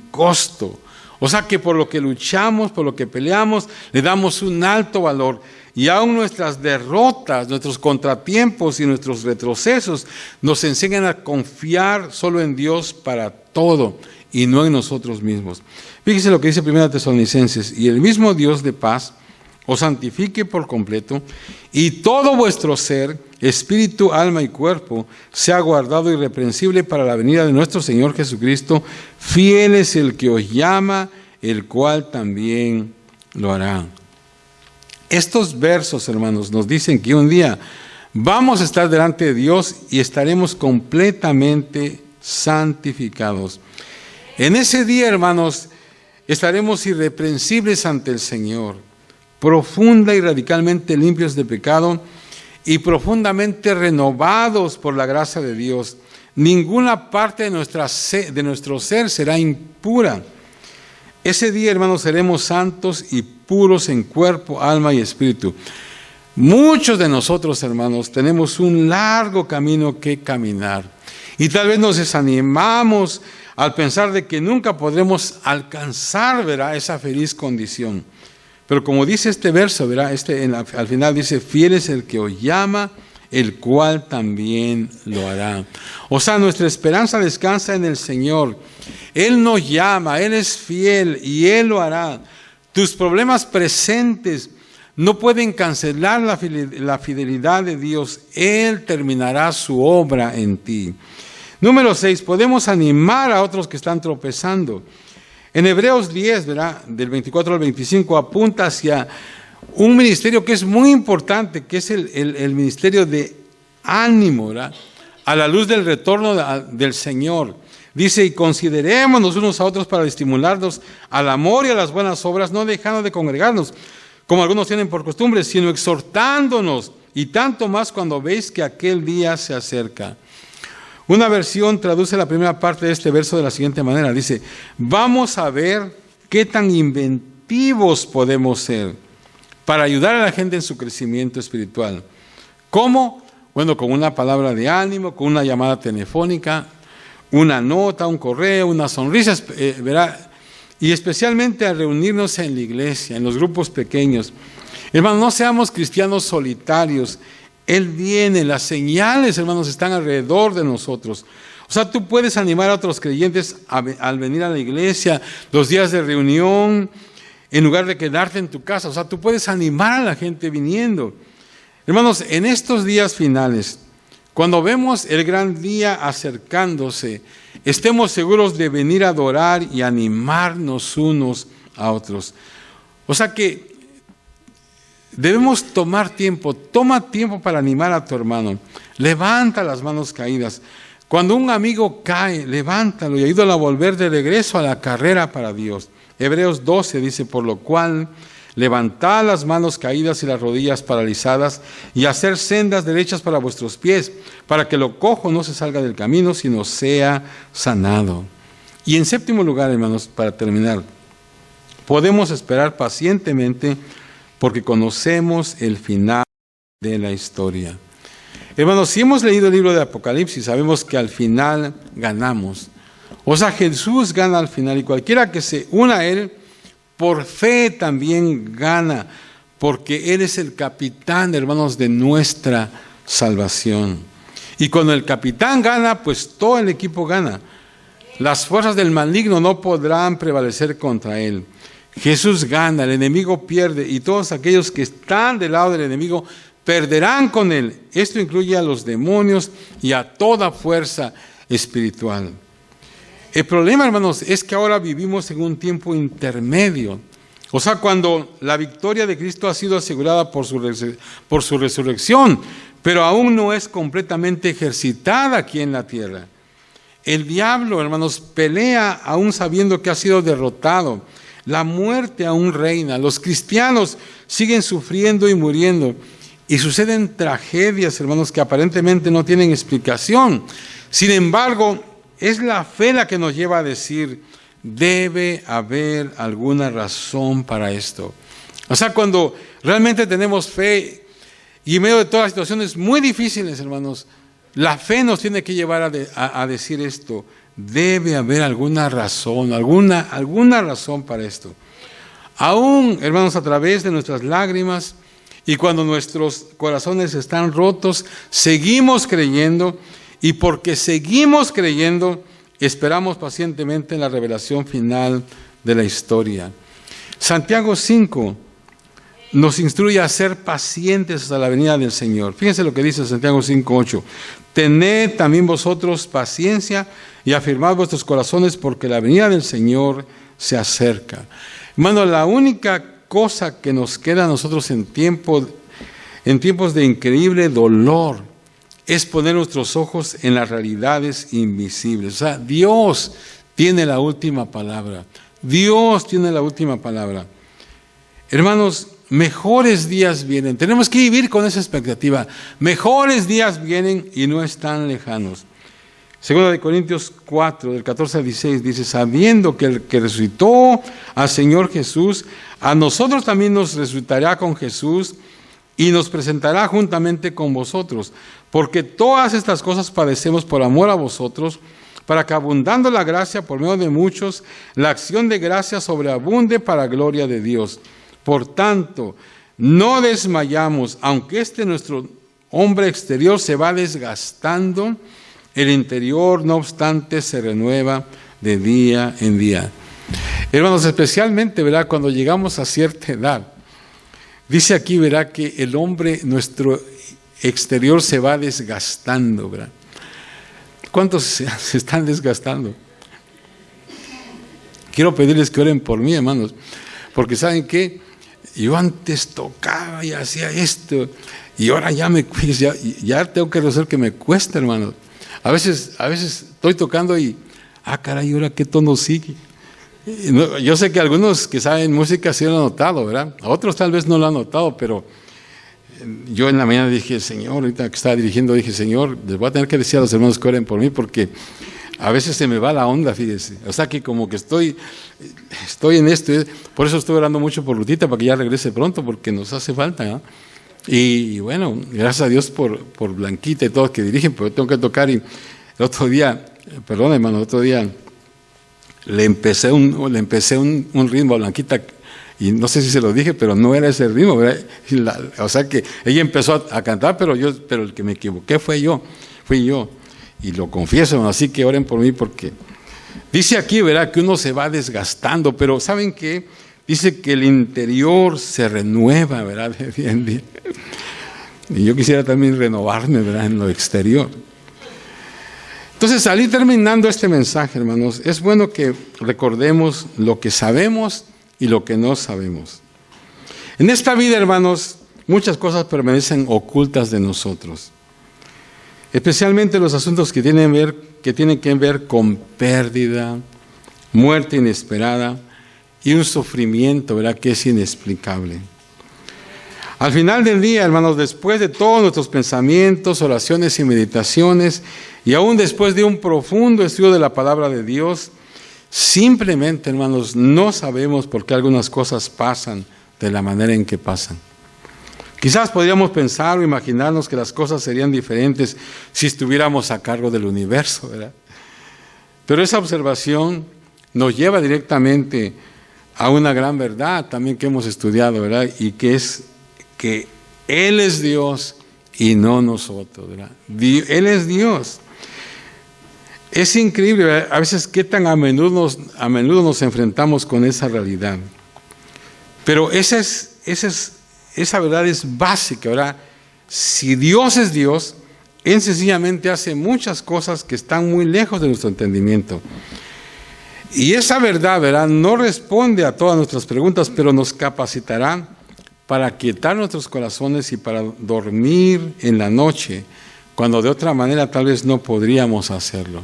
costo. O sea, que por lo que luchamos, por lo que peleamos, le damos un alto valor. Y aún nuestras derrotas, nuestros contratiempos y nuestros retrocesos nos enseñan a confiar solo en Dios para todo y no en nosotros mismos. Fíjese lo que dice 1 Tesalonicenses: y el mismo Dios de paz os santifique por completo, y todo vuestro ser, espíritu, alma y cuerpo, sea guardado irreprensible para la venida de nuestro Señor Jesucristo. Fiel es el que os llama, el cual también lo hará. Estos versos, hermanos, nos dicen que un día vamos a estar delante de Dios y estaremos completamente santificados. En ese día, hermanos, estaremos irreprensibles ante el Señor, profunda y radicalmente limpios de pecado y profundamente renovados por la gracia de Dios. Ninguna parte de nuestro ser será impura. Ese día, hermanos, seremos santos y puros en cuerpo, alma y espíritu. Muchos de nosotros, hermanos, tenemos un largo camino que caminar. Y tal vez nos desanimamos al pensar de que nunca podremos alcanzar, ¿verdad?, esa feliz condición. Pero como dice este verso, ¿verdad?, al final dice: fiel es el que os llama, el cual también lo hará. O sea, nuestra esperanza descansa en el Señor. Él nos llama, Él es fiel y Él lo hará. Tus problemas presentes no pueden cancelar la fidelidad de Dios. Él terminará su obra en ti. Número 6, podemos animar a otros que están tropezando. En Hebreos 10, ¿verdad?, del 24 al 25, apunta hacia un ministerio que es muy importante, que es el ministerio de ánimo, ¿verdad?, a la luz del retorno del Señor. Dice: y considerémonos unos a otros para estimularnos al amor y a las buenas obras, no dejando de congregarnos, como algunos tienen por costumbre, sino exhortándonos, y tanto más cuando veis que aquel día se acerca. Una versión traduce la primera parte de este verso de la siguiente manera. Dice: vamos a ver qué tan inventivos podemos ser para ayudar a la gente en su crecimiento espiritual. ¿Cómo? Bueno, con una palabra de ánimo, con una llamada telefónica, una nota, un correo, una sonrisa, ¿verdad? Y especialmente al reunirnos en la iglesia, en los grupos pequeños. Hermanos, no seamos cristianos solitarios. Él viene, las señales, hermanos, están alrededor de nosotros. O sea, tú puedes animar a otros creyentes al venir a la iglesia, los días de reunión, en lugar de quedarte en tu casa. O sea, tú puedes animar a la gente viniendo. Hermanos, en estos días finales, cuando vemos el gran día acercándose, estemos seguros de venir a adorar y animarnos unos a otros. O sea que debemos tomar tiempo, toma tiempo para animar a tu hermano. Levanta las manos caídas. Cuando un amigo cae, levántalo y ayúdalo a volver de regreso a la carrera para Dios. Hebreos 12 dice: por lo cual, levantad las manos caídas y las rodillas paralizadas, y hacer sendas derechas para vuestros pies, para que lo cojo no se salga del camino, sino sea sanado. Y en séptimo lugar, hermanos, para terminar, podemos esperar pacientemente porque conocemos el final de la historia. Hermanos, si hemos leído el libro de Apocalipsis, sabemos que al final ganamos. O sea, Jesús gana al final, y cualquiera que se una a Él, por fe también gana, porque Él es el capitán, hermanos, de nuestra salvación. Y cuando el capitán gana, pues todo el equipo gana. Las fuerzas del maligno no podrán prevalecer contra Él. Jesús gana, el enemigo pierde, y todos aquellos que están del lado del enemigo perderán con Él. Esto incluye a los demonios y a toda fuerza espiritual. El problema, hermanos, es que ahora vivimos en un tiempo intermedio. O sea, cuando la victoria de Cristo ha sido asegurada por su resurrección, pero aún no es completamente ejercitada aquí en la tierra. El diablo, hermanos, pelea aún sabiendo que ha sido derrotado. La muerte aún reina. Los cristianos siguen sufriendo y muriendo. Y suceden tragedias, hermanos, que aparentemente no tienen explicación. Sin embargo, es la fe la que nos lleva a decir, debe haber alguna razón para esto. O sea, cuando realmente tenemos fe y en medio de todas las situaciones muy difíciles, hermanos, la fe nos tiene que llevar a decir esto. Debe haber alguna razón, alguna razón para esto. Aún, hermanos, a través de nuestras lágrimas y cuando nuestros corazones están rotos, seguimos creyendo, y porque seguimos creyendo, esperamos pacientemente la revelación final de la historia. Santiago 5 nos instruye a ser pacientes hasta la venida del Señor. Fíjense lo que dice Santiago 5:8. Tened también vosotros paciencia y afirmad vuestros corazones, porque la venida del Señor se acerca. Hermano, la única cosa que nos queda a nosotros en tiempos de increíble dolor es poner nuestros ojos en las realidades invisibles. O sea, Dios tiene la última palabra. Dios tiene la última palabra. Hermanos, mejores días vienen. Tenemos que vivir con esa expectativa. Mejores días vienen y no están lejanos. Segunda de Corintios 4, del 14 al 16, dice, sabiendo que el que resucitó al Señor Jesús, a nosotros también nos resucitará con Jesús y nos presentará juntamente con vosotros. Porque todas estas cosas padecemos por amor a vosotros, para que abundando la gracia por medio de muchos, la acción de gracia sobreabunde para gloria de Dios. Por tanto, no desmayamos, aunque nuestro hombre exterior se va desgastando, el interior, no obstante, se renueva de día en día. Hermanos, especialmente, ¿verdad?, cuando llegamos a cierta edad, dice aquí, ¿verdad?, que el hombre, nuestro exterior se va desgastando, ¿verdad? ¿Cuántos se están desgastando? Quiero pedirles que oren por mí, hermanos, porque ¿saben qué? Yo antes tocaba y hacía esto, y ahora ya tengo que reconocer que me cuesta, hermanos. A veces estoy tocando y, caray, ¿ahora qué tono sigue? Yo sé que algunos que saben música sí lo han notado, ¿verdad? A otros tal vez no lo han notado, pero yo en la mañana dije, Señor, ahorita que estaba dirigiendo, dije, Señor, les voy a tener que decir a los hermanos que oren por mí, porque a veces se me va la onda, fíjese. O sea que como que estoy en esto. Por eso estoy orando mucho por Rutita, para que ya regrese pronto, porque nos hace falta, ¿no? Y bueno, gracias a Dios por Blanquita y todos que dirigen, pero tengo que tocar. Y el otro día, perdón, hermano, el otro día le empecé un ritmo a Blanquita, y no sé si se lo dije, pero no era ese ritmo, ¿verdad? O sea que ella empezó a cantar, pero el que me equivoqué fui yo, y lo confieso, hermano. Así que oren por mí, porque dice aquí, ¿verdad?, que uno se va desgastando, pero ¿saben qué? Dice que el interior se renueva, ¿verdad?, de día en día. Y yo quisiera también renovarme, ¿verdad?, en lo exterior. Entonces, al ir terminando este mensaje, hermanos, es bueno que recordemos lo que sabemos y lo que no sabemos. En esta vida, hermanos, muchas cosas permanecen ocultas de nosotros, especialmente los asuntos que tienen que ver con pérdida, muerte inesperada y un sufrimiento, ¿verdad?, que es inexplicable. Al final del día, hermanos, después de todos nuestros pensamientos, oraciones y meditaciones, y aún después de un profundo estudio de la palabra de Dios, simplemente, hermanos, no sabemos por qué algunas cosas pasan de la manera en que pasan. Quizás podríamos pensar o imaginarnos que las cosas serían diferentes si estuviéramos a cargo del universo, ¿verdad? Pero esa observación nos lleva directamente a una gran verdad también que hemos estudiado, ¿verdad? Y que es que Él es Dios y no nosotros, ¿verdad? Él es Dios. Es increíble, ¿verdad?, a veces qué tan a menudo nos enfrentamos con esa realidad. Pero esa verdad es básica, ¿verdad? Si Dios es Dios, Él sencillamente hace muchas cosas que están muy lejos de nuestro entendimiento. Y esa verdad, ¿verdad?, no responde a todas nuestras preguntas, pero nos capacitará para quietar nuestros corazones y para dormir en la noche, cuando de otra manera tal vez no podríamos hacerlo.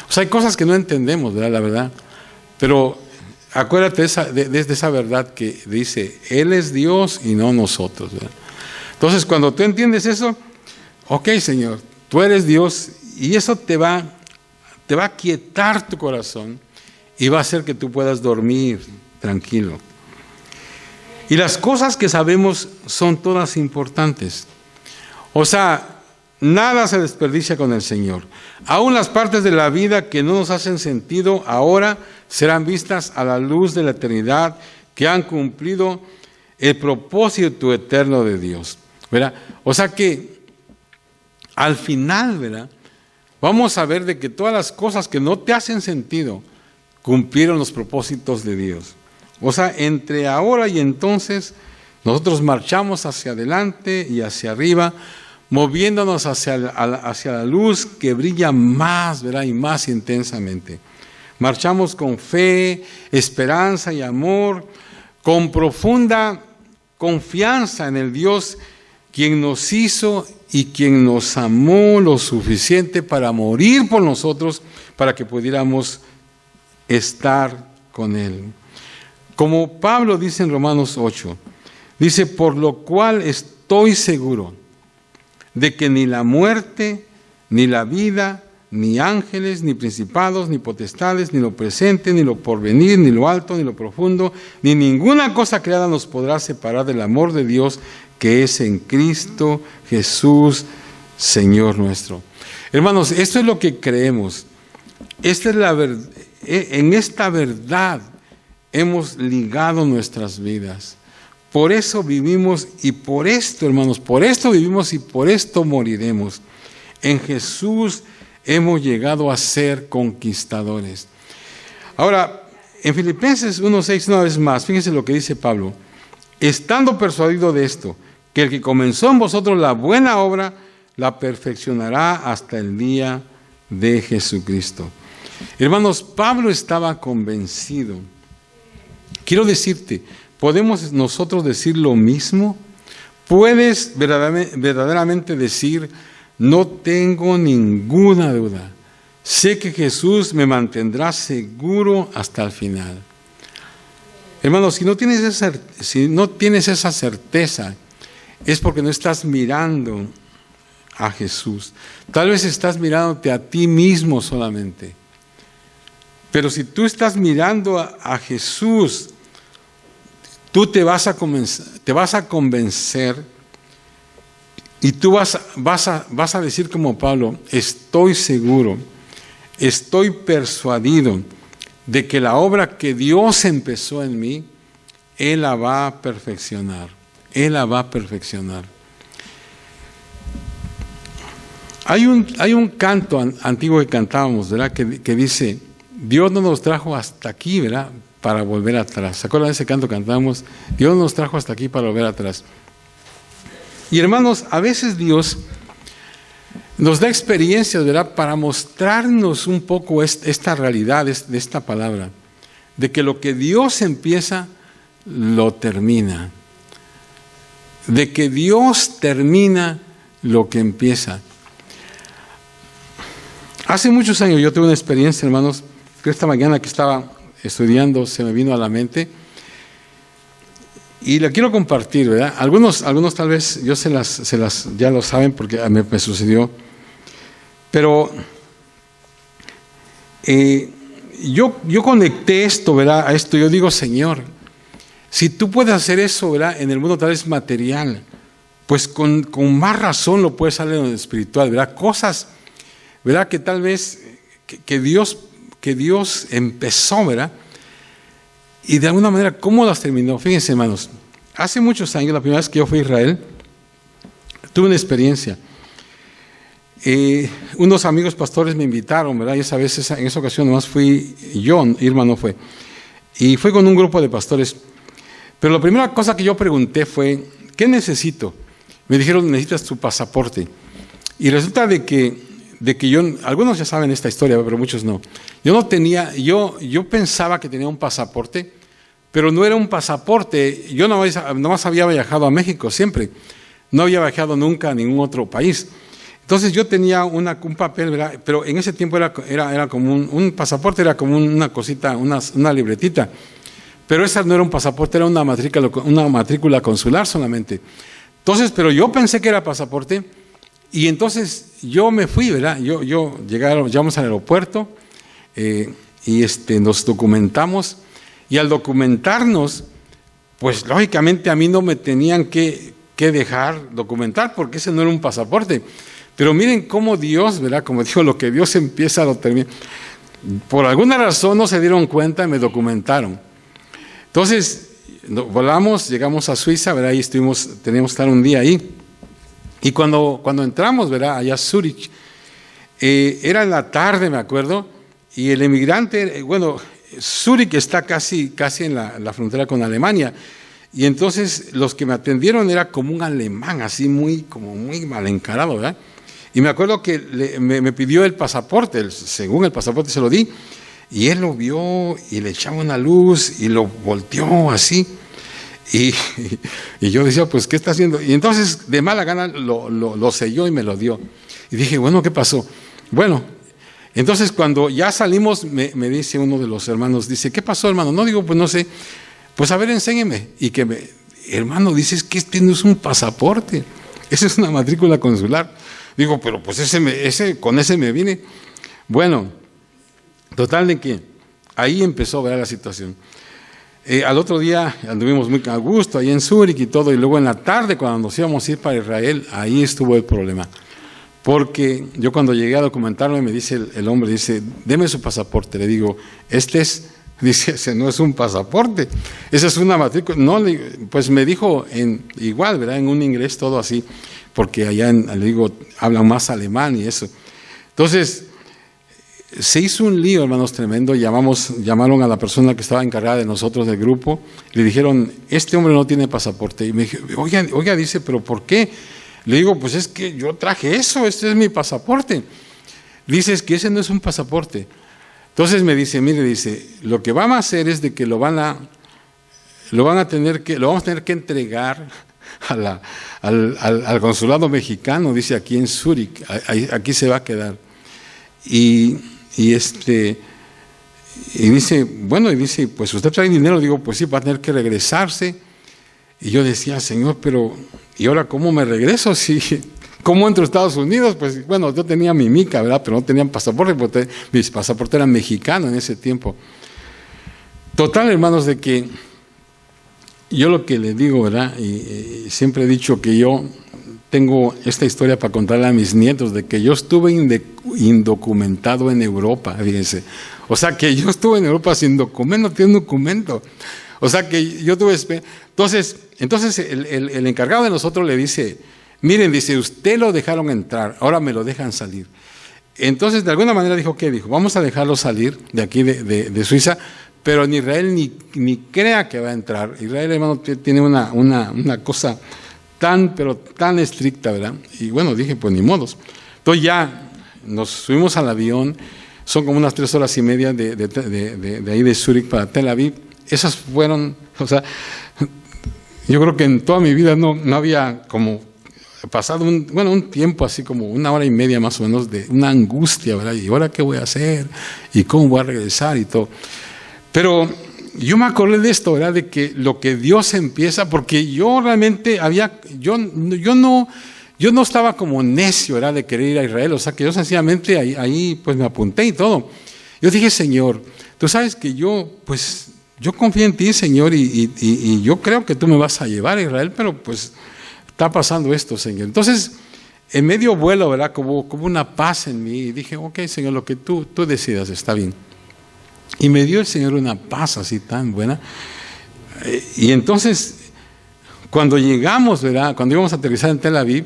O sea, hay cosas que no entendemos, ¿verdad?, la verdad. Pero acuérdate de esa verdad que dice, Él es Dios y no nosotros, ¿verdad? Entonces, cuando tú entiendes eso, ok, Señor, tú eres Dios, y eso te va a quietar tu corazón y va a hacer que tú puedas dormir tranquilo. Y las cosas que sabemos son todas importantes. O sea, nada se desperdicia con el Señor. Aún las partes de la vida que no nos hacen sentido ahora serán vistas a la luz de la eternidad, que han cumplido el propósito eterno de Dios, ¿verdad? O sea que al final, ¿verdad?, vamos a ver de que todas las cosas que no te hacen sentido cumplieron los propósitos de Dios. O sea, entre ahora y entonces, nosotros marchamos hacia adelante y hacia arriba, moviéndonos hacia la luz que brilla más, ¿verdad?, y más intensamente. Marchamos con fe, esperanza y amor, con profunda confianza en el Dios quien nos hizo y quien nos amó lo suficiente para morir por nosotros, para que pudiéramos estar con Él. Como Pablo dice en Romanos 8, dice, por lo cual estoy seguro de que ni la muerte, ni la vida, ni ángeles, ni principados, ni potestades, ni lo presente, ni lo porvenir, ni lo alto, ni lo profundo, ni ninguna cosa creada nos podrá separar del amor de Dios que es en Cristo Jesús, Señor nuestro. Hermanos, esto es lo que creemos. Esta es la verdad. En esta verdad hemos ligado nuestras vidas. Por eso vivimos y por esto, hermanos, por esto vivimos y por esto moriremos. En Jesús hemos llegado a ser conquistadores. Ahora, en Filipenses 1:6, una vez más, fíjense lo que dice Pablo. Estando persuadido de esto, que el que comenzó en vosotros la buena obra, la perfeccionará hasta el día de Jesucristo. Hermanos, Pablo estaba convencido. Quiero decirte, ¿podemos nosotros decir lo mismo? ¿Puedes verdaderamente decir, no tengo ninguna duda, sé que Jesús me mantendrá seguro hasta el final? Hermanos, si no tienes esa certeza, es porque no estás mirando a Jesús. Tal vez estás mirándote a ti mismo solamente. Pero si tú estás mirando a Jesús, tú te vas a convencer y tú vas a decir como Pablo, estoy seguro, estoy persuadido de que la obra que Dios empezó en mí, Él la va a perfeccionar. Él la va a perfeccionar. Hay un canto antiguo que cantábamos, ¿verdad?, que dice, Dios no nos trajo hasta aquí, ¿verdad?, para volver atrás. ¿Se acuerdan de ese canto que cantamos? Dios nos trajo hasta aquí para volver atrás. Y hermanos, a veces Dios nos da experiencias, ¿verdad?, para mostrarnos un poco esta realidad de esta palabra, de que lo que Dios empieza, lo termina. De que Dios termina lo que empieza. Hace muchos años yo tuve una experiencia, hermanos, que esta mañana que estaba estudiando se me vino a la mente y la quiero compartir, ¿verdad? Algunos tal vez yo ya lo saben porque me sucedió, pero yo conecté esto, ¿verdad?, a esto. Yo digo, Señor, si tú puedes hacer eso, ¿verdad?, en el mundo tal vez material, pues con más razón lo puedes hacer en el espiritual, ¿verdad? Cosas, ¿verdad?, que tal vez que Dios empezó, ¿verdad? Y de alguna manera, ¿cómo las terminó? Fíjense, hermanos, hace muchos años, la primera vez que yo fui a Israel, tuve una experiencia. Unos amigos pastores me invitaron, ¿verdad? Y en esa ocasión nomás fui yo, Irma no fue. Y fue con un grupo de pastores. Pero la primera cosa que yo pregunté fue, ¿qué necesito? Me dijeron, necesitas tu pasaporte. Y resulta de que de que algunos ya saben esta historia, pero muchos no. Yo pensaba que tenía un pasaporte, pero no era un pasaporte. Yo nomás había viajado a México siempre, no había viajado nunca a ningún otro país. Entonces yo tenía un papel, ¿verdad? Pero en ese tiempo era como un pasaporte, era como una cosita, una libretita. Pero esa no era un pasaporte, era una matrícula consular solamente. Entonces, pero yo pensé que era pasaporte, y entonces yo me fui, ¿verdad? Llegamos al aeropuerto y nos documentamos, y al documentarnos, pues lógicamente a mí no me tenían que dejar documentar, porque ese no era un pasaporte. Pero miren cómo Dios, ¿verdad? Como digo, lo que Dios empieza lo termina. Por alguna razón no se dieron cuenta y me documentaron. Entonces, volamos, llegamos a Suiza, ¿verdad? Ahí teníamos que estar un día ahí. Y cuando entramos, ¿verdad? Allá a Zúrich, era en la tarde, me acuerdo, y el emigrante, Zúrich está casi en la frontera con Alemania, y entonces los que me atendieron era como un alemán, así muy mal encarado, ¿verdad? Y me acuerdo que me pidió el pasaporte, según el pasaporte se lo di, y él lo vio y le echaba una luz y lo volteó así. Y yo decía, pues, ¿qué está haciendo? Y entonces, de mala gana, lo selló y me lo dio. Y dije, bueno, ¿qué pasó? Bueno, entonces cuando ya salimos, me dice uno de los hermanos, dice, ¿qué pasó, hermano? No, digo, pues no sé. Pues a ver, enséñeme. Y hermano, dices que este no es un pasaporte, esa es una matrícula consular. Digo, pero pues con ese me vine. Bueno, total de que ahí empezó a ver la situación. Al otro día anduvimos muy a gusto ahí en Zúrich y todo, y luego en la tarde cuando nos íbamos a ir para Israel, ahí estuvo el problema. Porque yo cuando llegué a documentarme, me dice el hombre, dice, deme su pasaporte. Le digo, dice, ese no es un pasaporte, esa es una matrícula. No, pues me dijo igual, ¿verdad? En un inglés todo así, porque allá, le digo, hablan más alemán y eso. Entonces, se hizo un lío, hermanos, tremendo. Llamaron a la persona que estaba encargada de nosotros del grupo, le dijeron, este hombre no tiene pasaporte. Y me dije, oiga, dice, ¿pero por qué? Le digo, pues es que yo traje eso, este es mi pasaporte. Dice, es que ese no es un pasaporte. Entonces me dice, mire, dice, lo que vamos a hacer es de que lo vamos a tener que entregar al consulado mexicano, dice, aquí en Zúrich, aquí se va a quedar. Y dice, bueno, y dice, pues usted trae dinero. Digo, pues sí, va a tener que regresarse. Y yo decía, Señor, pero ¿y ahora cómo me regreso? ¿Cómo entro a Estados Unidos? Pues bueno, yo tenía mi mica, ¿verdad? Pero no tenía pasaporte, porque mi pasaporte era mexicano en ese tiempo. Total, hermanos, de que yo lo que les digo, ¿verdad? Y siempre he dicho que yo tengo esta historia para contarle a mis nietos, de que yo estuve indocumentado en Europa, fíjense. O sea, que yo estuve en Europa sin documento, no tiene un documento. O sea, que yo tuve... Entonces el encargado de nosotros le dice, miren, dice, usted lo dejaron entrar, ahora me lo dejan salir. Entonces, de alguna manera dijo, ¿qué? Dijo, vamos a dejarlo salir de aquí de Suiza, pero en Israel ni crea que va a entrar. Israel, hermano, tiene una cosa pero tan estricta, ¿verdad? Y bueno, dije, pues ni modos. Entonces ya nos subimos al avión, son como unas 3 horas y media de ahí de Zúrich para Tel Aviv. Esas fueron, o sea, yo creo que en toda mi vida no había como pasado un tiempo así como 1 hora y media más o menos de una angustia, ¿verdad? ¿Y ahora qué voy a hacer? ¿Y cómo voy a regresar? Y todo. Pero yo me acordé de esto, ¿verdad? De que lo que Dios empieza, porque yo realmente yo no estaba como necio, ¿verdad? De querer ir a Israel, o sea que yo sencillamente ahí pues me apunté y todo. Yo dije, Señor, tú sabes que yo confío en ti, Señor, y yo creo que tú me vas a llevar a Israel, pero pues está pasando esto, Señor. Entonces, en medio vuelo, ¿verdad? Como una paz en mí, y dije, ok, Señor, lo que tú decidas está bien. Y me dio el Señor una paz así tan buena. Y entonces, cuando llegamos, ¿verdad? Cuando íbamos a aterrizar en Tel Aviv,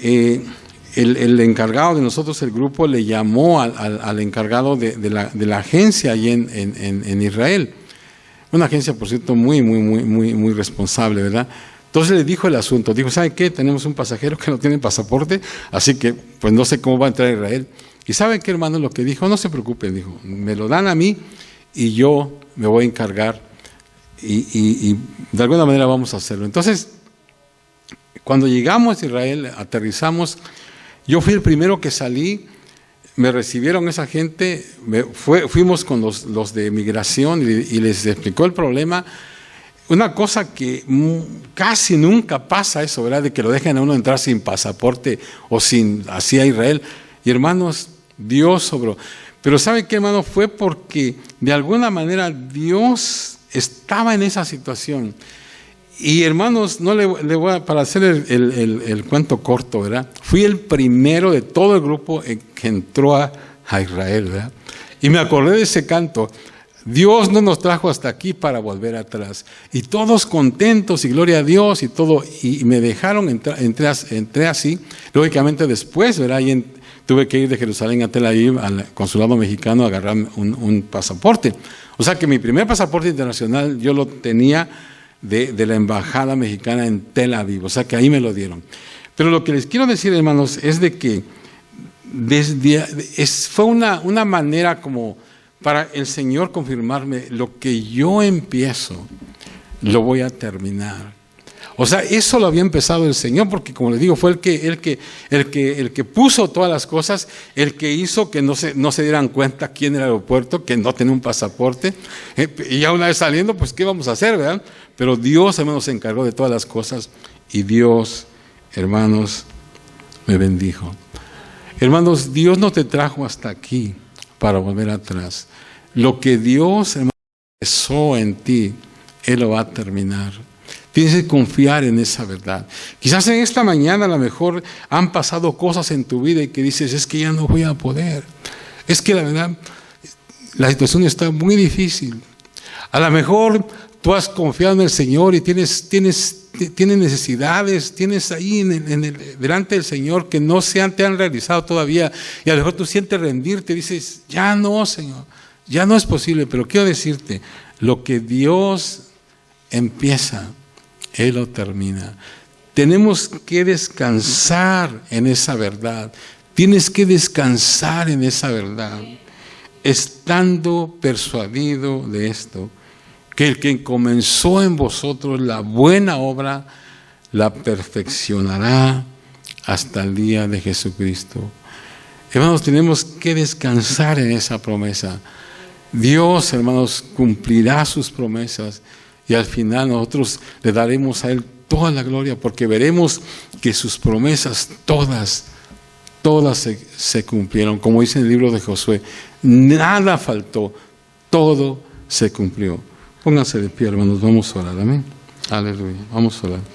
el encargado de nosotros, el grupo, le llamó al encargado de la agencia allí en Israel. Una agencia, por cierto, muy responsable, ¿verdad? Entonces le dijo el asunto, dijo, ¿saben qué? Tenemos un pasajero que no tiene pasaporte, así que pues no sé cómo va a entrar a Israel. ¿Y saben qué, hermano? Lo que dijo, no se preocupen, dijo, me lo dan a mí y yo me voy a encargar y de alguna manera vamos a hacerlo. Entonces, cuando llegamos a Israel, aterrizamos, yo fui el primero que salí, me recibieron esa gente, fuimos con los de migración y les explicó el problema. Una cosa que casi nunca pasa eso, ¿verdad? De que lo dejen a uno entrar sin pasaporte o sin así a Israel. Y hermanos, Dios sobró. Pero ¿sabe qué, hermano? Fue porque de alguna manera Dios estaba en esa situación. Y hermanos, no le voy a, para hacer el cuento corto, ¿verdad? Fui el primero de todo el grupo que entró a Israel, ¿verdad? Y me acordé de ese canto. Dios no nos trajo hasta aquí para volver atrás. Y todos contentos y gloria a Dios y todo. Y me dejaron, entré así. Lógicamente después, ¿verdad? Y tuve que ir de Jerusalén a Tel Aviv al consulado mexicano a agarrar un pasaporte. O sea que mi primer pasaporte internacional yo lo tenía de la embajada mexicana en Tel Aviv, o sea que ahí me lo dieron. Pero lo que les quiero decir, hermanos, es de que fue una manera como para el Señor confirmarme, lo que yo empiezo, lo voy a terminar. O sea, eso lo había empezado el Señor, porque como les digo, fue el que puso todas las cosas, el que hizo que no se dieran cuenta aquí en el aeropuerto, que no tenía un pasaporte, y ya una vez saliendo, pues ¿qué vamos a hacer, verdad? Pero Dios, hermanos, se encargó de todas las cosas, y Dios, hermanos, me bendijo. Hermanos, Dios no te trajo hasta aquí para volver atrás. Lo que Dios, hermanos, empezó en ti, Él lo va a terminar. Tienes que confiar en esa verdad. Quizás en esta mañana a lo mejor han pasado cosas en tu vida y que dices, es que ya no voy a poder. Es que la verdad, la situación está muy difícil. A lo mejor tú has confiado en el Señor y tienes necesidades, tienes ahí delante del Señor que no te han realizado todavía. Y a lo mejor tú sientes rendirte, dices, ya no, Señor, ya no es posible. Pero quiero decirte, lo que Dios empieza, Él lo termina. Tenemos que descansar en esa verdad. Tienes que descansar en esa verdad, estando persuadido de esto, que el que comenzó en vosotros la buena obra, la perfeccionará hasta el día de Jesucristo. Hermanos, tenemos que descansar en esa promesa. Dios, hermanos, cumplirá sus promesas. Y al final nosotros le daremos a Él toda la gloria, porque veremos que sus promesas todas se cumplieron. Como dice en el libro de Josué, nada faltó, todo se cumplió. Pónganse de pie, hermanos, vamos a orar, amén. Aleluya, vamos a orar.